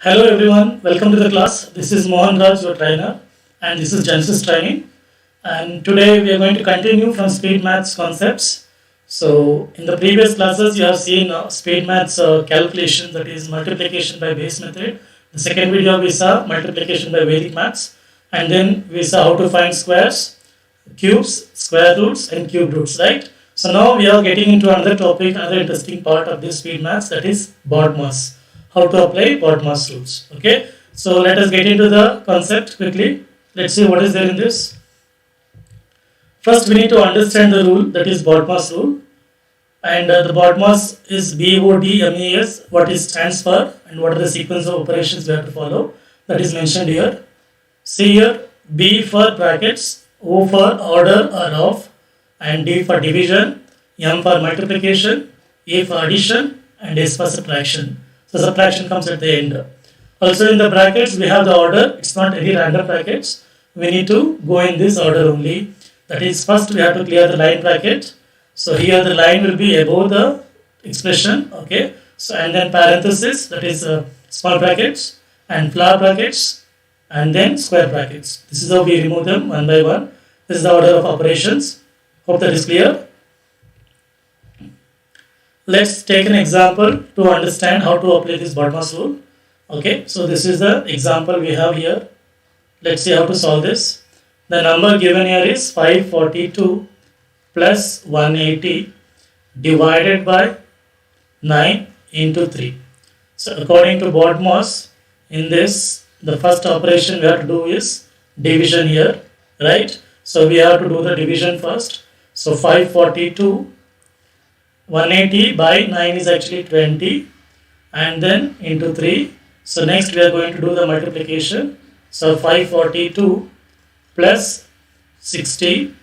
Hello everyone, welcome to the class. This is Mohan Raj, your trainer, and this is Genesis training. And today we are going to continue from speed maths concepts. So in the previous classes, you have seen speed maths calculation, that is multiplication by base method. The second video we saw multiplication by Vedic maths, and then we saw how to find squares, cubes, square roots, and cube roots, right? So now we are getting into another topic, another interesting part of this speed maths, that is BODMAS. How to apply BODMAS rules. Okay, so let us get into the concept quickly. Let's see what is there in this. First, we need to understand the rule, that is BODMAS rule, and the BODMAS is BODMAS, what it stands for, and what are the sequence of operations we have to follow. That is mentioned here. See here, B for brackets, O for order or of, and D for division, M for multiplication, A for addition, and S for subtraction. So subtraction comes at the end. Also in the brackets we have the order. It's not any random brackets. We need to go in this order only. That is, first we have to clear the line bracket. So here the line will be above the expression. Okay. So and then parenthesis, that is small brackets, and flower brackets, and then square brackets. This is how we remove them one by one. This is the order of operations. Hope that is clear. Let's take an example to understand how to apply this BODMAS rule. Okay, so this is the example we have here. Let's see how to solve this. The number given here is 542 plus 180 divided by 9 into 3. So according to BODMAS, in this, the first operation we have to do is division here, right? So we have to do the division first. So 542 180 by 9 is actually 20, and then into 3. So next we are going to do the multiplication. So 542 plus 60.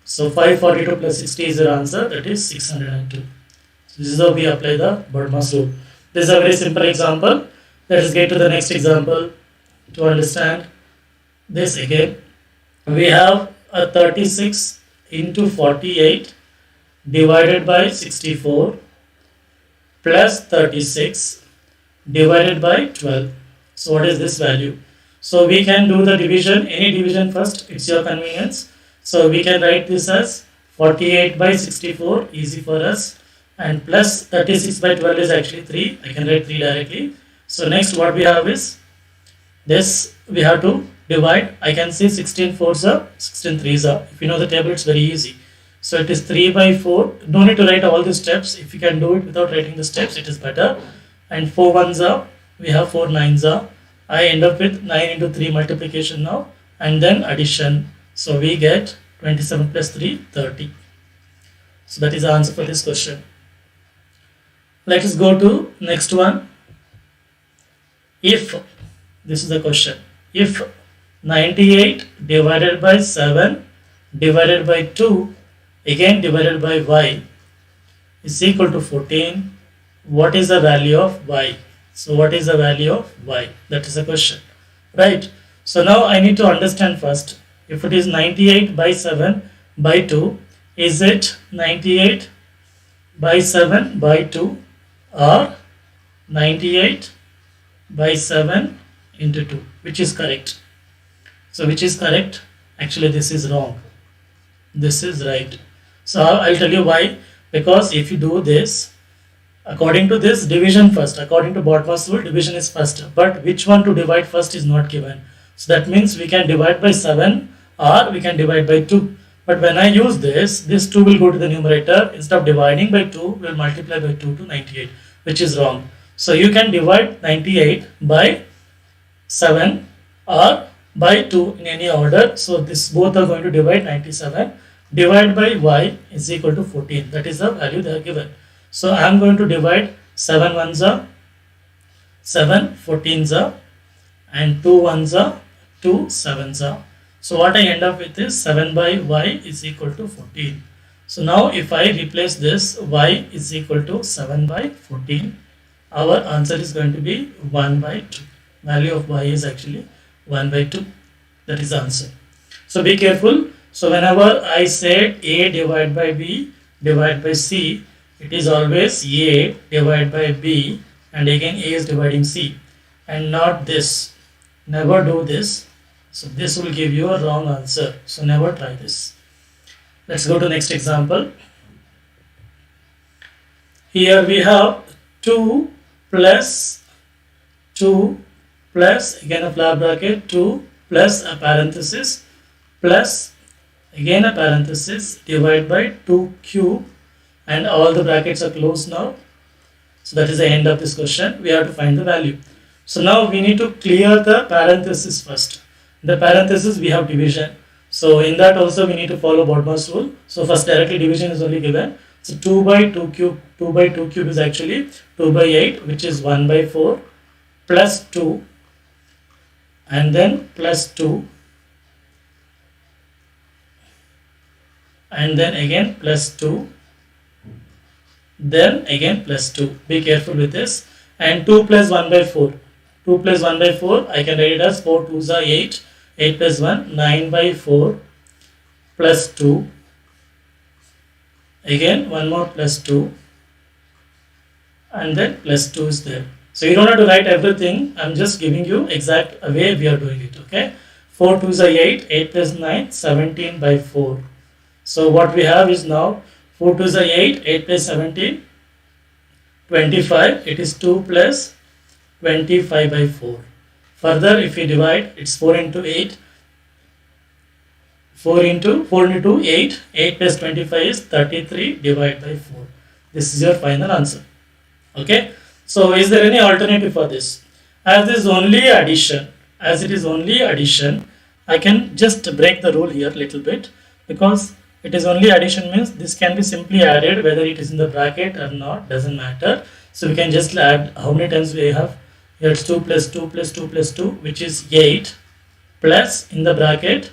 So 542 plus 60 is your answer, that is 602. So this is how we apply the BODMAS rule. This is a very simple example. Let us get to the next example to understand this again. We have a 36 into 48 divided by 64 plus 36 divided by 12. So what is this value? So we can do the division, any division first, it's your convenience. So we can write this as 48 by 64, easy for us, and plus 36 by 12 is actually 3. I can write 3 directly. So next what we have is this, we have to divide. I can see 16 4s are, 16 3s are. If you know the table, it's very easy. So it is 3 by 4. Don't need to write all the steps. If you can do it without writing the steps, it is better. And 4 1s are, we have 4 9s are. I end up with 9 into 3 multiplication now, and then addition. So we get 27 plus 3, 30. So that is the answer for this question. Let us go to next one. If, this is the question, if 98 divided by 7 divided by 2 again divided by y is equal to 14, what is the value of y? So what is the value of y? That is the question, right? So now I need to understand first, if it is 98 by 7 by 2, is it 98 by 7 by 2 or 98 by 7 into 2? Which is correct? So which is correct? Actually this is wrong. This is right. So I'll tell you why. Because if you do this, according to this, division first. According to BODMAS rule, division is first. But which one to divide first is not given. So that means we can divide by 7 or we can divide by 2. But when I use this 2 will go to the numerator. Instead of dividing by 2, we'll multiply by 2 to 98, which is wrong. So you can divide 98 by 7 or by 2 in any order. So this both are going to divide 97. Divide by y is equal to 14. That is the value they are given. So I am going to divide 7 1s are 7, 14s are, and 2 1s are 2 7s are. So what I end up with is 7 by y is equal to 14. So now if I replace this, y is equal to 7 by 14. Our answer is going to be 1 by 2. Value of y is actually 1 by 2. That is the answer. So be careful. So whenever I said a divided by b divided by c, it is always a divided by b, and again a is dividing c. and not this. Never do this. So this will give you a wrong answer. So never try this. Let's go to next example. Here we have 2 plus 2 plus again a flap bracket 2 plus a parenthesis plus again a parenthesis divided by 2 cube, and all the brackets are closed now. So that is the end of this question. We have to find the value. So now we need to clear the parenthesis first. In the parenthesis we have division. So in that also we need to follow BODMAS rule. So first directly division is only given. So 2 by 2 cube, 2 by 2 cube is actually 2 by 8, which is 1 by 4 plus 2 and then plus 2 and then again plus 2, then again plus 2. Be careful with this. And 2 plus 1 by 4. 2 plus 1 by 4, I can write it as 4 2s are 8. 8 plus 1, 9 by 4 plus 2. Again one more plus 2 and then plus 2 is there. So you don't have to write everything. I'm just giving you exact way we are doing it. Okay. 4 2s are 8. 8 plus 9, 17 by 4. So what we have is now 4 2s are 8. 8 plus 17, 25. It is 2 plus 25 by 4. Further, if we divide, it's 4 into 8. 4 into 8. 8 plus 25 is 33 divided by 4. This is your final answer. Okay. So is there any alternative for this? As this is only addition, I can just break the rule here a little bit, because it is only addition means this can be simply added whether it is in the bracket or not, doesn't matter. So we can just add how many times we have. Here it's 2 plus 2 plus 2 plus 2, which is 8 plus in the bracket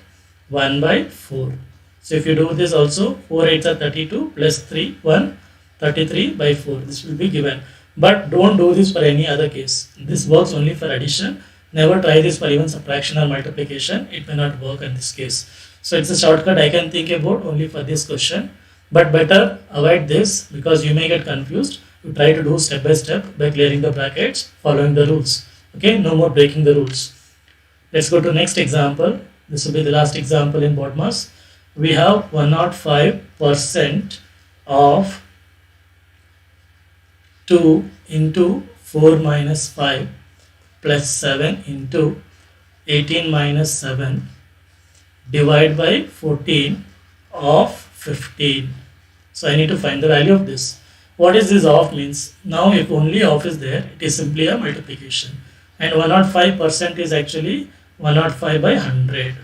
1 by 4. So if you do this also, 4 8s are 32 plus 3 1, 33 by 4. This will be given. But don't do this for any other case. This works only for addition. Never try this for even subtraction or multiplication. It may not work in this case. So it's a shortcut I can think about only for this question. But better avoid this, because you may get confused. You try to do step by step by clearing the brackets, following the rules. Okay, no more breaking the rules. Let's go to next example. This will be the last example in BODMAS. We have 105% of 2 into 4 minus 5 plus 7 into 18 minus 7 divided by 14 of 15. So I need to find the value of this. What is this of means? Now if only of is there, it is simply a multiplication. And 105% is actually 105 by 100.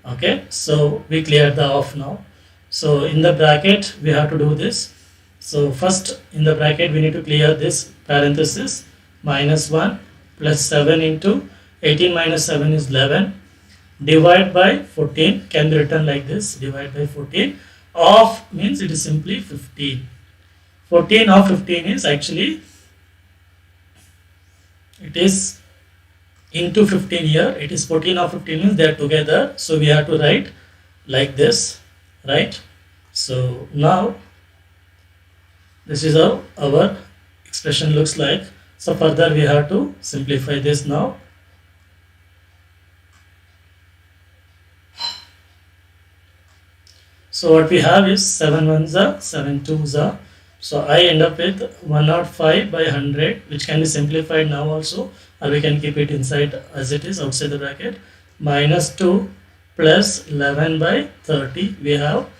Okay, so we cleared the of now. So in the bracket we have to do this. So first in the bracket we need to clear this parenthesis, minus 1 plus 7 into 18 minus 7 is 11, divide by 14, can be written like this, divide by 14. Of means it is simply 15. 14 of 15 is actually, it is into 15 here, it is 14 of 15 means they are together. So we have to write like this, right? So now this is how our expression looks like. So further we have to simplify this now. So what we have is 7 1s are, 7 2s are. So I end up with 105 by 100, which can be simplified now also, or we can keep it inside as it is outside the bracket. Minus 2 plus 11 by 30 we have.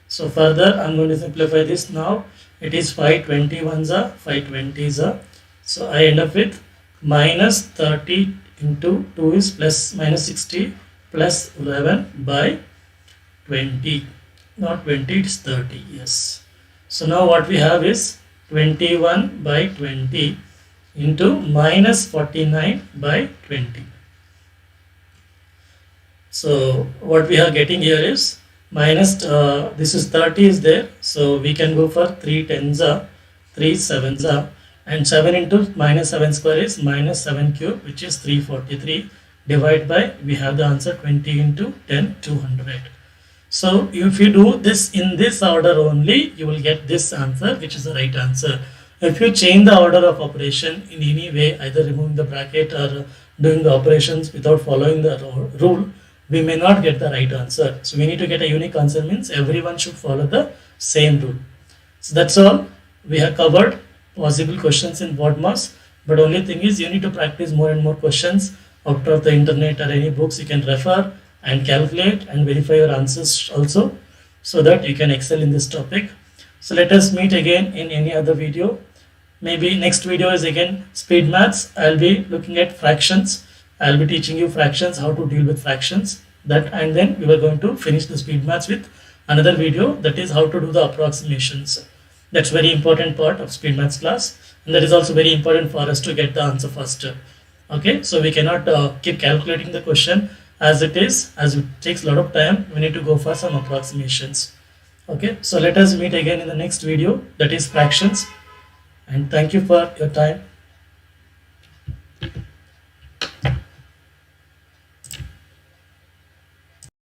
So further I'm going to simplify this now. It is 5 21s are, 5 20s are. So I end up with minus 30 into 2 is plus minus 60 plus 11 by 20. Not 20, it's 30, yes. So now what we have is 21 by 20 into minus 49 by 20. So what we are getting here is minus, this is 30 is there. So we can go for 3 10s are, 3 7s are, and 7 into minus 7 square is minus 7 cube, which is 343, divided by, we have the answer 20 into 10, 200. So if you do this in this order only, you will get this answer, which is the right answer. If you change the order of operation in any way, either removing the bracket or doing the operations without following the rule, we may not get the right answer. So we need to get a unique answer, means everyone should follow the same rule. So that's all. We have covered possible questions in BODMAS, but only thing is you need to practice more and more questions out of the internet or any books you can refer and calculate and verify your answers also, so that you can excel in this topic. So let us meet again in any other video. Maybe next video is again speed maths. I'll be looking at fractions. I'll be teaching you fractions, how to deal with fractions. That, and then we were going to finish the speed maths with another video, that is how to do the approximations. That's very important part of speed maths class, and that is also very important for us to get the answer faster. Okay, so we cannot keep calculating the question as it is, as it takes a lot of time. We need to go for some approximations. Okay, so let us meet again in the next video, that is fractions. And thank you for your time.